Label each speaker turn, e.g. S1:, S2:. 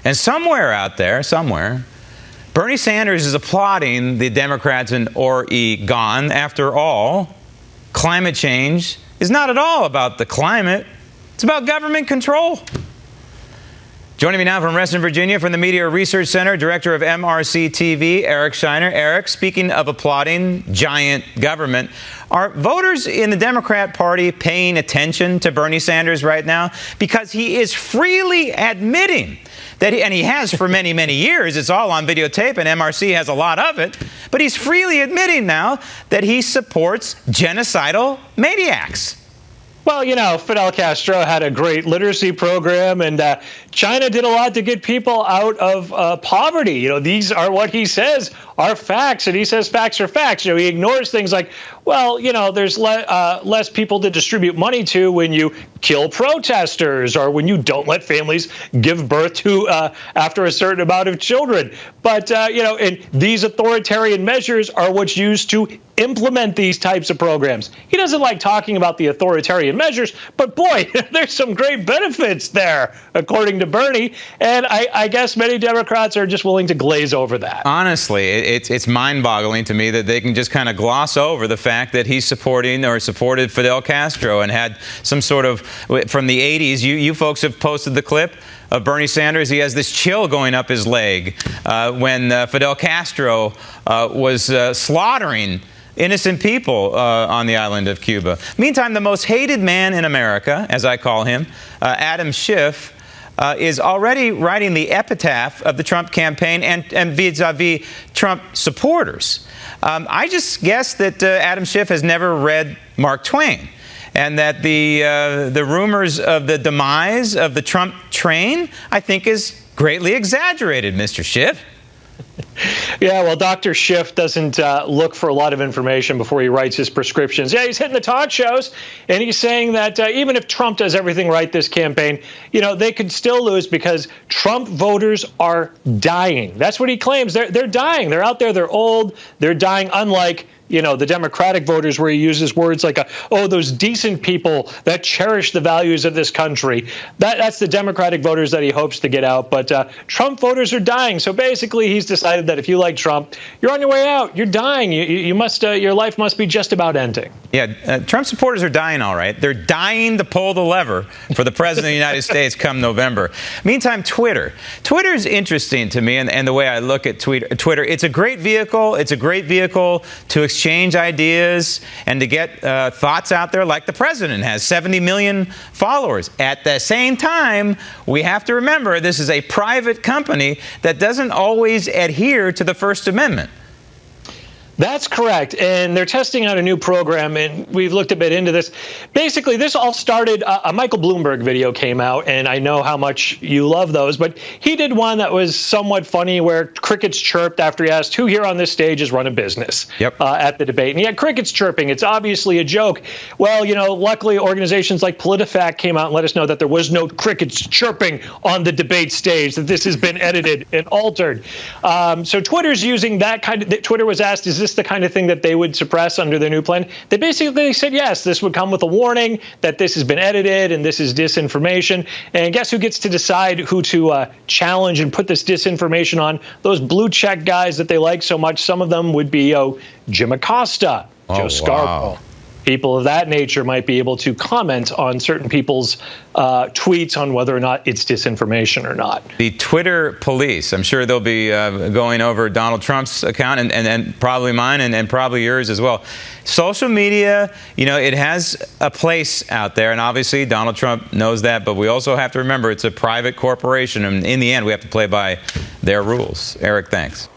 S1: And somewhere out there, Bernie Sanders is applauding the Democrats in Oregon. After all, climate change is not at all about the climate. It's about government control. Joining me now from Reston, Virginia, from the Media Research Center, Director of MRC-TV, Eric Scheiner. Eric, speaking of applauding giant government, are voters in the Democrat Party paying attention to Bernie Sanders right now? Because he is freely admitting that, and he has for many, many years, it's all on videotape, and MRC has a lot of it, but he's freely admitting now that he supports genocidal maniacs.
S2: Well, you know, Fidel Castro had a great literacy program, and China did a lot to get people out of poverty. You know, these are what he says are facts, and he says facts are facts. You know, he ignores things like, well, you know, there's less people to distribute money to when you kill protesters or when you don't let families give birth to after a certain amount of children. But, you know, and these authoritarian measures are what's used to implement these types of programs. He doesn't like talking about the authoritarian measures, but boy, there's some great benefits there, according to Bernie. And I guess many Democrats are just willing to glaze over that.
S1: Honestly, it's mind-boggling to me that they can just kind of gloss over the fact that he's supporting or supported Fidel Castro and had some sort of, from the 80s, you folks have posted the clip of Bernie Sanders. He has this chill going up his leg when Fidel Castro was slaughtering innocent people on the island of Cuba. Meantime, the most hated man in America, as I call him, Adam Schiff, is already writing the epitaph of the Trump campaign and vis-a-vis Trump supporters. I just guess that Adam Schiff has never read Mark Twain, and that the rumors of the demise of the Trump train, I think, is greatly exaggerated, Mr. Schiff.
S2: Yeah, well, Dr. Schiff doesn't look for a lot of information before he writes his prescriptions. Yeah, he's hitting the talk shows, and he's saying that even if Trump does everything right this campaign, you know, they could still lose because Trump voters are dying. That's what he claims. They're dying. They're out there. They're old. They're dying, unlike, you know, the Democratic voters, where he uses words like, oh, those decent people that cherish the values of this country. That's the Democratic voters that he hopes to get out. But Trump voters are dying. So basically, he's decided that if you like Trump, you're on your way out. You're dying. You must. Your life must be just about ending.
S1: Yeah, Trump supporters are dying, all right. They're dying to pull the lever for the president of the United States come November. Meantime, Twitter. Twitter is interesting to me, and the way I look at Twitter. It's a great vehicle. It's a great vehicle to exchange ideas and to get thoughts out there, like the president has 70 million followers. At the same time, we have to remember this is a private company that doesn't always adhere to the First Amendment.
S2: That's correct. And they're testing out a new program, and we've looked a bit into this. Basically, this all started, a Michael Bloomberg video came out, and I know how much you love those, but he did one that was somewhat funny where crickets chirped after he asked who here on this stage has run a business at the debate. And he had crickets chirping. It's obviously a joke. Well, you know, luckily organizations like PolitiFact came out and let us know that there was no crickets chirping on the debate stage, that this has been edited and altered. So Twitter's using that kind of, Twitter was asked, is this the kind of thing that they would suppress under their new plan? They basically said yes, this would come with a warning that this has been edited and this is disinformation. And guess who gets to decide who to challenge and put this disinformation on? Those blue check guys that they like so much. Some of them would be Jim Acosta, Joe Scarborough. Wow. People of that nature might be able to comment on certain people's tweets on whether or not it's disinformation or not.
S1: The Twitter police, I'm sure they'll be going over Donald Trump's account and probably mine and probably yours as well. Social media, you know, it has a place out there, and obviously Donald Trump knows that, but we also have to remember it's a private corporation, and in the end we have to play by their rules. Eric, thanks.